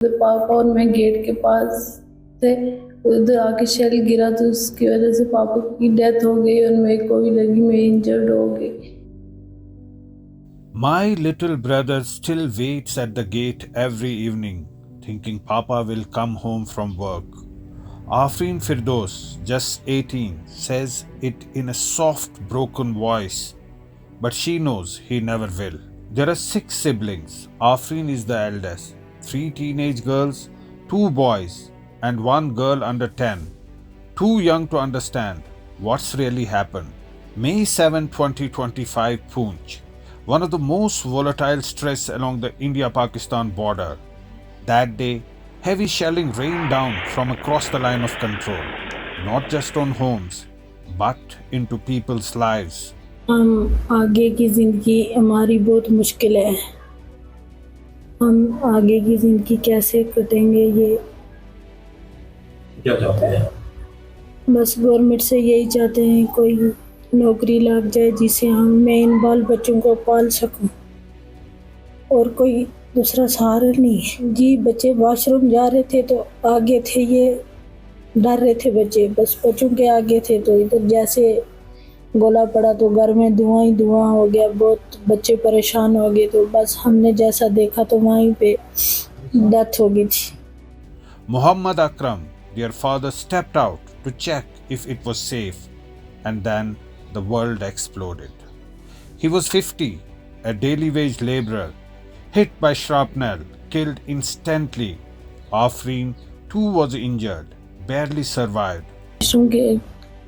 पापा और मैं गेट के पास थे, उधर आके शेल गिरा तो उसकी वजह से पापा की डेथ हो गई और मेरे को भी लगी मैं इंजर्ड हो गई। My little brother still waits at the gate every evening, thinking Papa will come home from work. Afreen Firdos, just 18, says it in a soft, broken voice, but she knows he never will. There are 6 siblings. Afreen is the eldest. 3 teenage girls, 2 boys, and 1 girl under 10. Too young to understand what's really happened. May 7, 2025, Poonch. One of the most volatile stress along the India-Pakistan border. That day, heavy shelling rained down from across the line of control, not just on homes, but into people's lives. हम आगे की ज़िंदगी हमारी बहुत मुश्किल है। हम आगे की ज़िंदगी कैसे कटेंगे ये क्या चाहते हैं? बस गवर्नमेंट से यही चाहते हैं कोई नौकरी लग जाए जिससे मैं इन बाल बच्चों को पाल सकूं और कोई दूसरा सहारा नहीं है। जी बच्चे वॉशरूम जा रहे थे तो आगे थे, ये डर रहे थे बच्चे, बस बच्चों के आगे थे तो इधर जैसे गोला पड़ा तो घर में धुआं ही धुआं हो गया, बहुत बच्चे परेशान हो गए तो बस हमने जैसा देखा तो वहीं पे डेथ हो गई थी। Muhammad Akram, their father, stepped out to check if it was safe, and then the world exploded. He was 50, a daily wage laborer, hit by shrapnel, killed instantly. Afreen too was injured, barely survived. बच्चों के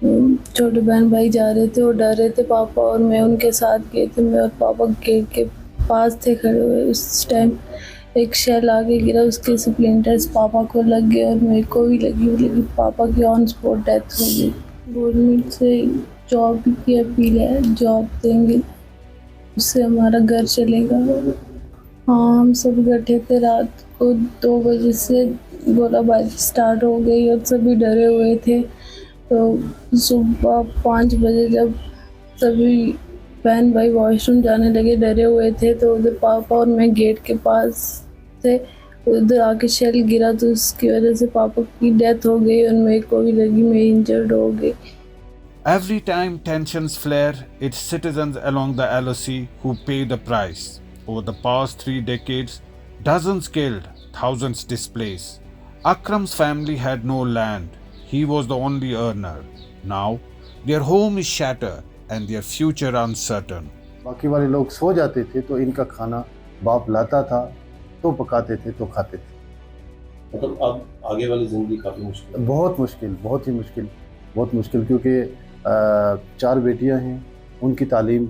छोटे बहन भाई जा रहे थे और डर रहे थे, पापा और मैं उनके साथ गए थे। मैं और पापा गेट के पास थे खड़े हुए, उस टाइम एक शेल आगे गिरा, उसके स्प्लिंटर्स पापा को लग गए और मेरे को भी लगी पापा की ऑन स्पॉट डेथ हो गई। गवर्नमेंट से जॉब की अपील है, जॉब देंगे उससे हमारा घर चलेगा। हाँ हम सब इकट्ठे थे, रात को 2 बजे से गोलाबारी स्टार्ट हो गई और सभी डरे हुए थे। तो सुबह 5 बजे जब सभी बहन भाई वॉशरूम जाने लगे डरे हुए थे तो उधर पापा और मैं गेट के पास थे, उधर आके शेल गिरा तो उसकी वजह से पापा की डेथ हो गई और मेरे को भी लगी मैं इंजर्ड हो गई। Every time tensions flare, it's citizens along the LOC who pay the price. Over the past 3 decades, dozens killed, thousands displaced. Akram's family had no land. He was the only earner. Now, their home is shattered and their future uncertain. बाकी वाले लोग सो जाते थे तो इनका खाना बाप लाता था, तो पकाते थे तो खाते थे। मतलब अब आगे वाली जिंदगी काफी मुश्किल है। बहुत मुश्किल, बहुत ही मुश्किल, बहुत मुश्किल, क्योंकि 4 बेटियां हैं, उनकी तालीम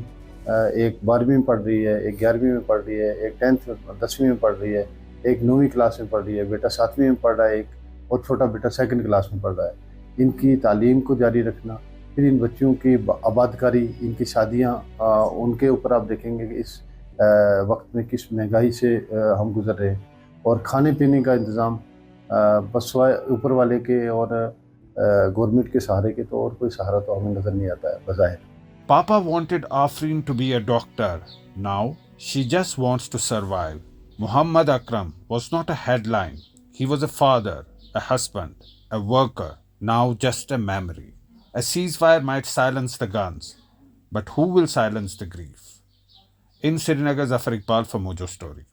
एक 12वीं में पढ़ रही है, एक 11वीं में पढ़ रही है, एक 10वीं में पढ़ रही है, एक 9वीं क्लास में पढ़ रही है, बेटा 7वीं में पढ़ रहा है, एक और छोटा बेटा 2nd क्लास में पढ़ रहा है। इनकी तालीम को जारी रखना, फिर इन बच्चों की आबादकारी, इनकी शादियाँ, उनके ऊपर आप देखेंगे कि इस वक्त में किस महंगाई से हम गुजर रहे हैं, और खाने पीने का इंतज़ाम बस ऊपर वाले के और गवर्नमेंट के सहारे के, तो और कोई सहारा तो हमें नज़र नहीं आता है बज़ाहिर। Papa wanted Afreen to be a doctor. Now, she just wants to survive. Muhammad Akram was not a headline. He was a father, a husband, a worker, now just a memory. A ceasefire might silence the guns, but who will silence the grief? In Srinagar, Zafar Iqbal for Mojo Story.